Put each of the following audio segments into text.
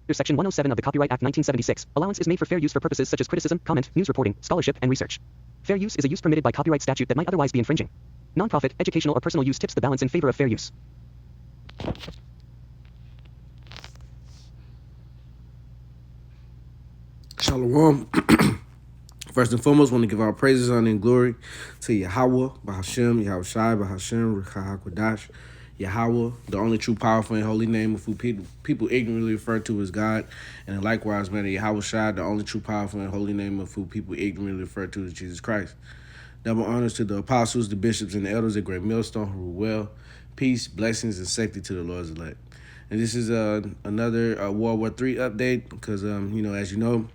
There's Section 107 of the Copyright Act 1976. Allowance is made for fair use for purposes such as criticism, comment, news reporting, scholarship, and research. Fair use is a use permitted by copyright statute that might otherwise be infringing. Nonprofit, educational, or personal use tips the balance in favor of fair use. Shalom. First and foremost, want to give our praises, honor, and glory to Yahweh, Bahashem, Yahweh Shai, Bahashem, Ruchahakodash, Yahweh, the only true, powerful, and holy name of who people ignorantly refer to as God. And in likewise, man, Yahweh Shai, the only true, powerful, and holy name of who people ignorantly refer to as Jesus Christ. Double honors to the apostles, the bishops, and the elders at Great Millstone who rule well. Peace, blessings, and safety to the Lord's elect. And this is another World War III update because, as you know,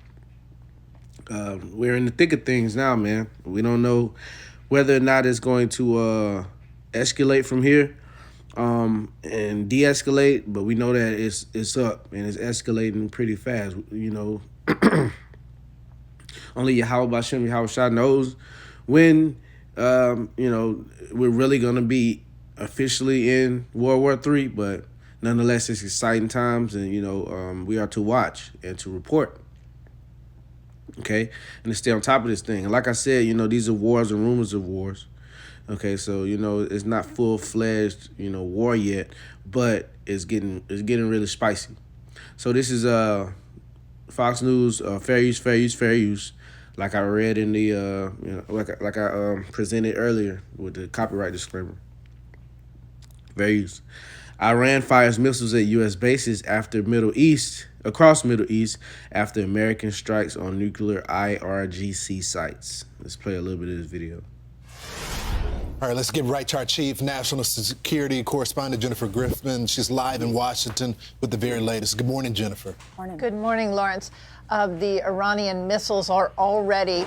we're in the thick of things now, man. We don't know whether or not it's going to escalate from here and de-escalate, but we know that it's up and it's escalating pretty fast. Only Yahweh Bashem, Yahweh Shah knows when, we're really going to be officially in World War III, but nonetheless, it's exciting times, and, we are to watch and to report. Okay, and to stay on top of this thing. And like I said, these are wars and rumors of wars. Okay, so it's not full-fledged, war yet, but it's getting really spicy. So this is Fox News, fair use. Like I read in the like I presented earlier with the copyright disclaimer. Fair use. Iran fires missiles at U.S. bases across Middle East after American strikes on nuclear IRGC sites. Let's play a little bit of this video. All right, let's get right to our chief national security correspondent, Jennifer Griffin. She's live in Washington with the very latest. Good morning, Jennifer. Morning. Good morning, Lawrence. The Iranian missiles are already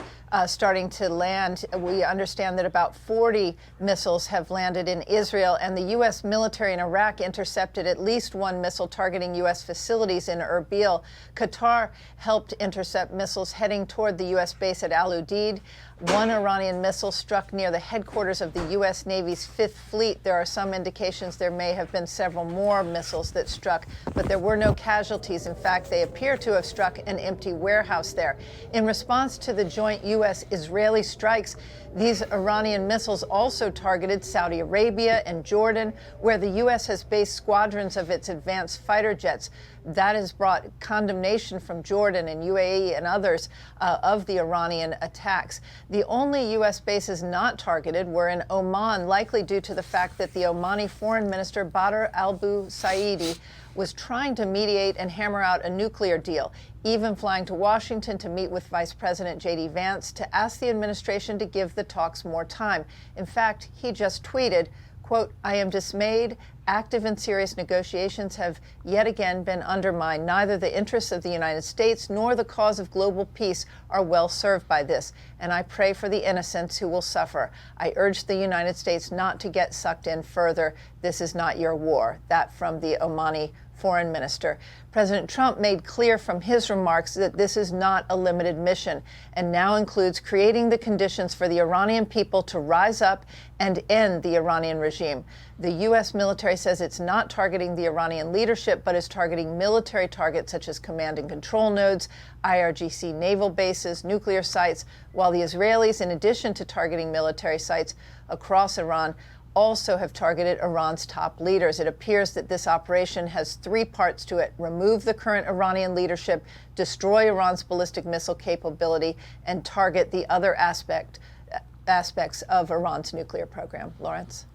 starting to land. We understand that about 40 missiles have landed in Israel, and the U.S. military in Iraq intercepted at least one missile targeting U.S. facilities in Erbil. Qatar helped intercept missiles heading toward the U.S. base at Al Udeid. One Iranian missile struck near the headquarters of the U.S. Navy's Fifth Fleet. There are some indications there may have been several more missiles that struck, but there were no casualties. In fact, they appear to have struck an empty warehouse there. In response to the joint U.S.-Israeli strikes, these Iranian missiles also targeted Saudi Arabia and Jordan, where the U.S. has based squadrons of its advanced fighter jets. That has brought condemnation from Jordan and UAE and others of the Iranian attacks. The only U.S. bases not targeted were in Oman, likely due to the fact that the Omani Foreign Minister Badr al-Busaidi was trying to mediate and hammer out a nuclear deal, even flying to Washington to meet with Vice President J.D. Vance to ask the administration to give the talks more time. In fact, he just tweeted, quote, "I am dismayed. Active and serious negotiations have yet again been undermined. Neither the interests of the United States nor the cause of global peace are well served by this, and I pray for the innocents who will suffer. I urge the United States not to get sucked in further. This is not your war." That from the Omani foreign minister. President Trump made clear from his remarks that this is not a limited mission and now includes creating the conditions for the Iranian people to rise up and end the Iranian regime. The U.S. military says it's not targeting the Iranian leadership, but is targeting military targets such as command and control nodes, IRGC naval bases, nuclear sites, while the Israelis, in addition to targeting military sites across Iran, also have targeted Iran's top leaders. It appears that this operation has three parts to it: remove the current Iranian leadership, destroy Iran's ballistic missile capability, and target the other aspects of Iran's nuclear program. Lawrence?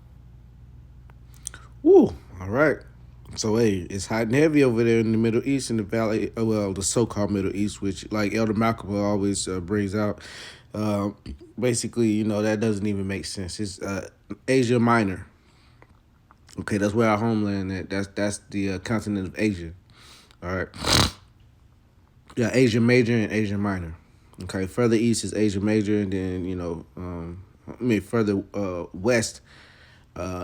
Woo, all right. So, hey, it's hot and heavy over there in the Middle East, in the valley, the so-called Middle East, which, like Elder Malcolm always brings out, basically, that doesn't even make sense. It's Asia Minor. Okay, that's where our homeland is. That's the continent of Asia. All right. Yeah, Asia Major and Asia Minor. Okay, further east is Asia Major, and then, further west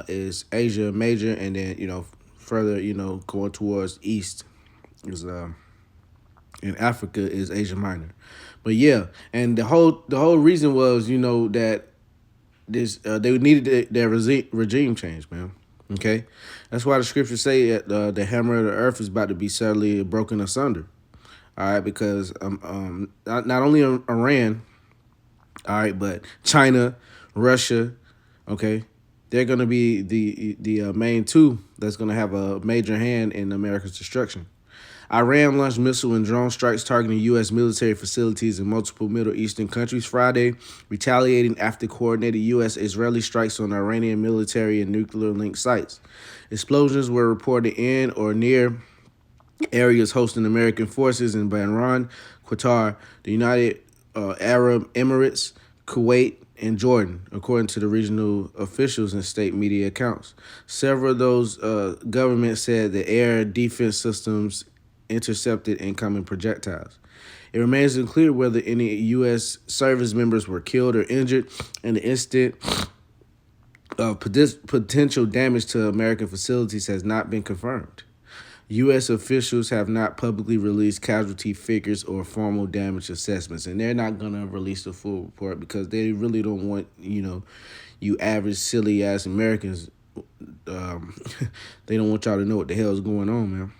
is Asia Major, and then, further, going towards east is in Africa is Asia Minor. But yeah, and the whole reason was, that this they needed their regime change, man. Okay, that's why the scriptures say that the hammer of the earth is about to be suddenly broken asunder. All right, because not only Iran, all right, but China, Russia, okay, they're going to be the main two that's going to have a major hand in America's destruction. Iran launched missile and drone strikes targeting U.S. military facilities in multiple Middle Eastern countries Friday, retaliating after coordinated U.S.-Israeli strikes on Iranian military and nuclear-linked sites. Explosions were reported in or near areas hosting American forces in Bahrain, Qatar, the United Arab Emirates, Kuwait, and Jordan, according to the regional officials and state media accounts. Several of those governments said the air defense systems intercepted incoming projectiles. It remains unclear whether any U.S. service members were killed or injured in the incident. Potential damage to American facilities has not been confirmed. U.S. officials have not publicly released casualty figures or formal damage assessments, and they're not going to release the full report because they really don't want, you average silly ass Americans. They don't want y'all to know what the hell is going on, man.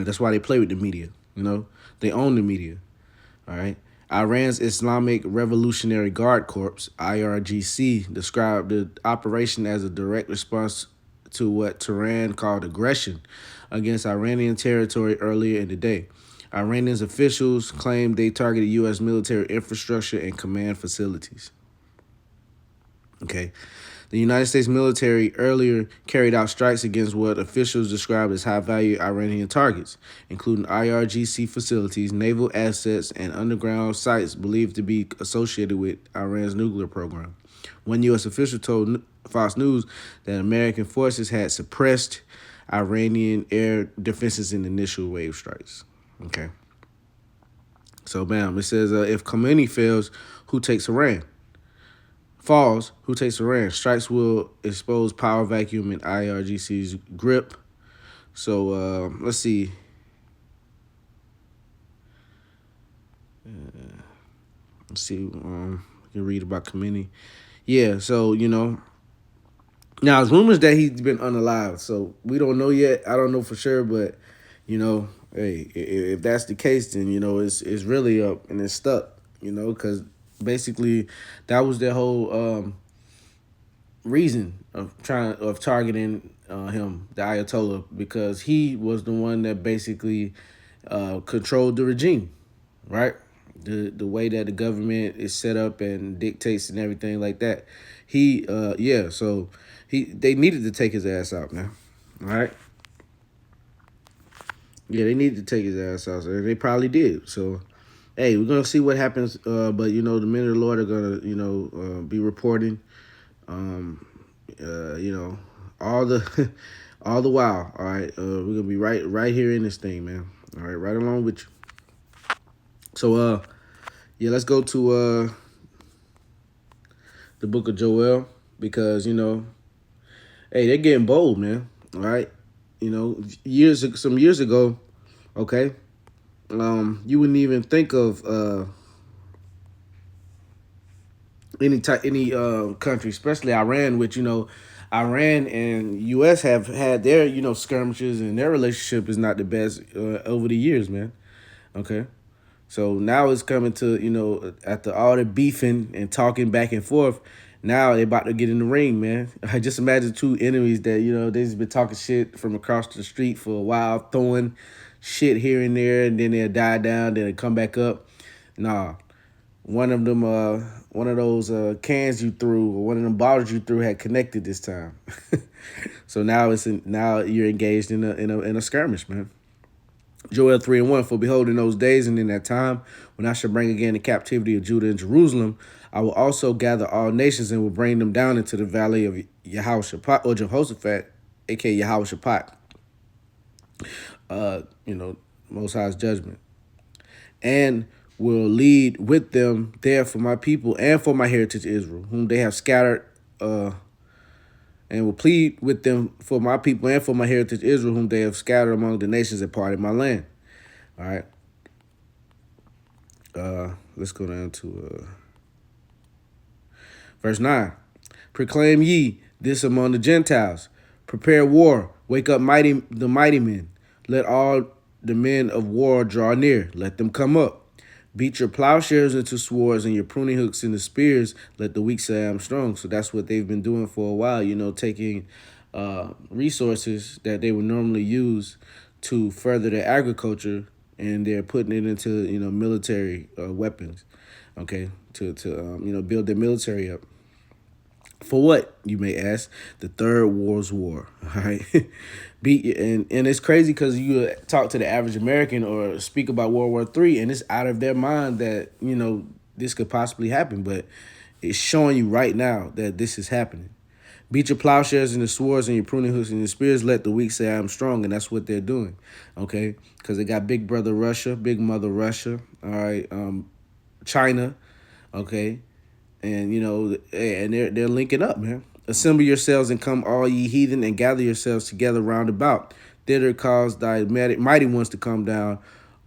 That's why they play with the media. They own the media. All right. Iran's Islamic Revolutionary Guard Corps, IRGC, described the operation as a direct response to what Tehran called aggression against Iranian territory earlier in the day. Iranian officials claimed they targeted U.S. military infrastructure and command facilities. Okay. The United States military earlier carried out strikes against what officials described as high-value Iranian targets, including IRGC facilities, naval assets, and underground sites believed to be associated with Iran's nuclear program. One U.S. official told Fox News that American forces had suppressed Iranian air defenses in initial wave strikes. Okay. So, bam, it says, if Khomeini fails, who takes Iran? Falls, who takes Iran? Strikes will expose power vacuum in IRGC's grip. So, let's see. Let's see. You can read about Khomeini. Yeah, so, now it's rumors that he's been unalived. So, we don't know yet. I don't know for sure, but, hey, if that's the case, then, it's really up and it's stuck, because basically that was their whole reason of targeting him, the Ayatollah, because he was the one that basically controlled the regime, right? The way that the government is set up and dictates and everything like that. So they needed to take his ass out, man. All right. Yeah, they needed to take his ass out, and they probably did. So, hey, we're gonna see what happens. But the men of the Lord are gonna, be reporting. All the all the while. All right. We're gonna be right here in this thing, man. All right, right along with you. So, let's go to the book of Joel, because hey, they're getting bold, man. All right. Some years ago, okay, you wouldn't even think of any country, especially Iran, which Iran and U.S. have had their skirmishes, and their relationship is not the best over the years, man. Okay, so now it's coming to after all the beefing and talking back and forth. Now they about to get in the ring, man. I just imagine two enemies that, they just been talking shit from across the street for a while, throwing shit here and there, and then they'll die down, then they come back up. Nah, one of those cans you threw, or one of them bottles you threw, had connected this time. So now you're engaged in a skirmish, man. Joel 3:1, for behold, in those days and in that time, when I shall bring again the captivity of Judah and Jerusalem, I will also gather all nations and will bring them down into the valley of Yehoshaphat, or Jehoshaphat, aka Yehoshaphat. Most High's judgment. And will lead with them there for my people and for my heritage Israel, whom they have scattered, and will plead with them for my people and for my heritage Israel, whom they have scattered among the nations and parted my land. All right. Let's go down to verse 9. Proclaim ye this among the Gentiles. Prepare war. Wake up the mighty men. Let all the men of war draw near. Let them come up. Beat your plowshares into swords and your pruning hooks into spears. Let the weak say I'm strong. So that's what they've been doing for a while, taking resources that they would normally use to further their agriculture, and they're putting it into, military weapons, okay, to build their military up. For what, you may ask? The Third World War. All right. And it's crazy because you talk to the average American or speak about World War III, and it's out of their mind that, this could possibly happen. But it's showing you right now that this is happening. Beat your plowshares and the swords and your pruning hooks and your spears. Let the weak say I'm strong. And that's what they're doing. Okay. Because they got big brother Russia, big mother Russia. All right. China. Okay. And, and they're linking up, man. Assemble yourselves and come, all ye heathen, and gather yourselves together round about. Thither cause thy mighty ones to come down,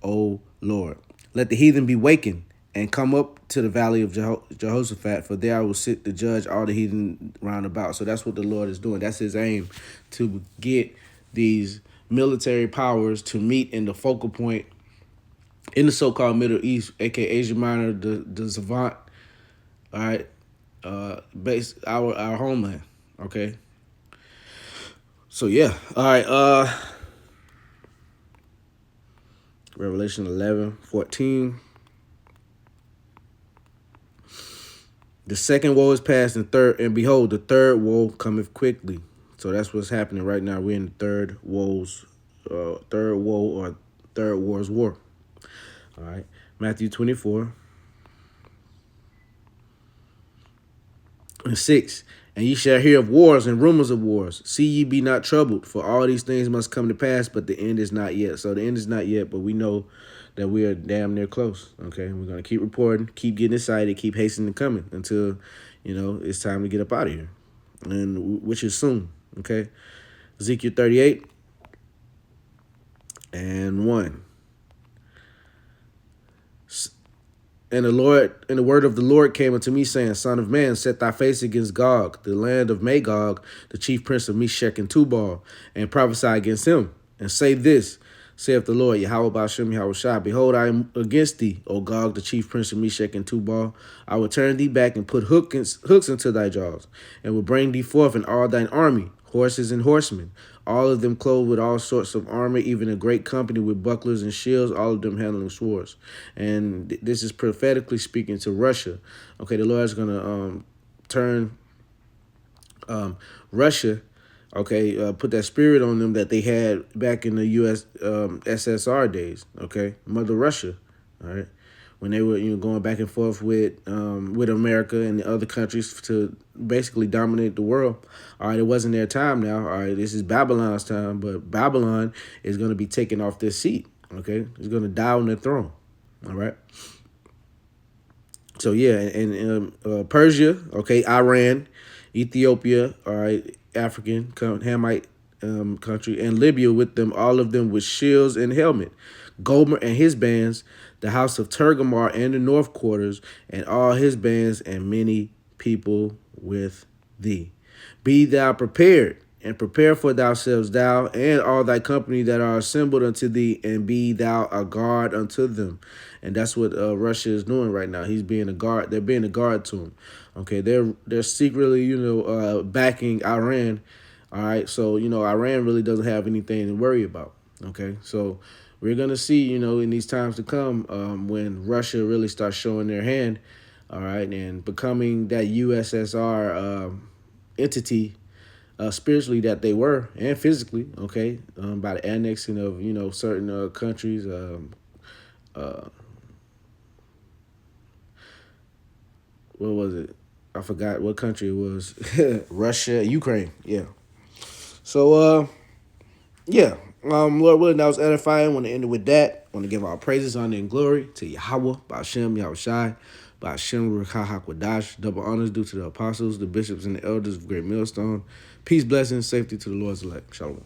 O Lord. Let the heathen be wakened and come up to the valley of Jehoshaphat, for there I will sit to judge all the heathen round about. So that's what the Lord is doing. That's his aim, to get these military powers to meet in the focal point in the so-called Middle East, aka Asia Minor, the Zavant. All right, base our homeland. Okay. So yeah, all right. Revelation 11:14. The second woe is past, and behold, the third woe cometh quickly. So that's what's happening right now. We're in the third woe or third war's war. All right, Matthew 24:6. And ye shall hear of wars and rumors of wars. See ye be not troubled, for all these things must come to pass, but the end is not yet. So the end is not yet, but we know that we are damn near close. Okay, we're going to keep reporting, keep getting excited, keep hastening coming until, it's time to get up out of here, and which is soon. Okay, Ezekiel 38:1. And the word of the Lord came unto me, saying, Son of man, set thy face against Gog, the land of Magog, the chief prince of Meshech and Tubal, and prophesy against him, and say this, saith the Lord, Yahweh Ba'ashem Yahweh Shai, behold, I am against thee, O Gog, the chief prince of Meshech and Tubal. I will turn thee back and put hooks into thy jaws, and will bring thee forth in all thine army, horses and horsemen, all of them clothed with all sorts of armor, even a great company with bucklers and shields, all of them handling swords. And this is prophetically speaking to Russia. Okay, the Lord is going to turn Russia, okay, put that spirit on them that they had back in the SSR days, okay, Mother Russia, all right, when they were going back and forth with America and the other countries to basically dominate the world. All right, it wasn't their time now. All right, this is Babylon's time, but Babylon is going to be taken off their seat. Okay, it's going to die on their throne. All right. So yeah, and Persia, okay, Iran, Ethiopia, all right, African Hamite country, and Libya with them, all of them with shields and helmet. Gomer and his bands, the house of Tergamar and the north quarters, and all his bands, and many people with thee. Be thou prepared, and prepare for thyself, thou and all thy company that are assembled unto thee, and be thou a guard unto them. And that's what Russia is doing right now. He's being a guard. They're being a guard to him. Okay, they're secretly, backing Iran. All right, so Iran really doesn't have anything to worry about. Okay, so we're gonna see, in these times to come, when Russia really starts showing their hand, all right, and becoming that USSR entity, spiritually that they were, and physically, okay, by the annexing of certain countries. What was it? I forgot what country it was. Russia, Ukraine. Yeah. So yeah. Lord willing, that was edifying. I want to end it with that. I want to give our praises, honor, and glory to Yahweh, Ba'ashem, Yahweh Shai, Ba'ashem, Ruach HaKodash. Double honors due to the apostles, the bishops, and the elders of Great Millstone. Peace, blessings, safety to the Lord's elect. Shalom.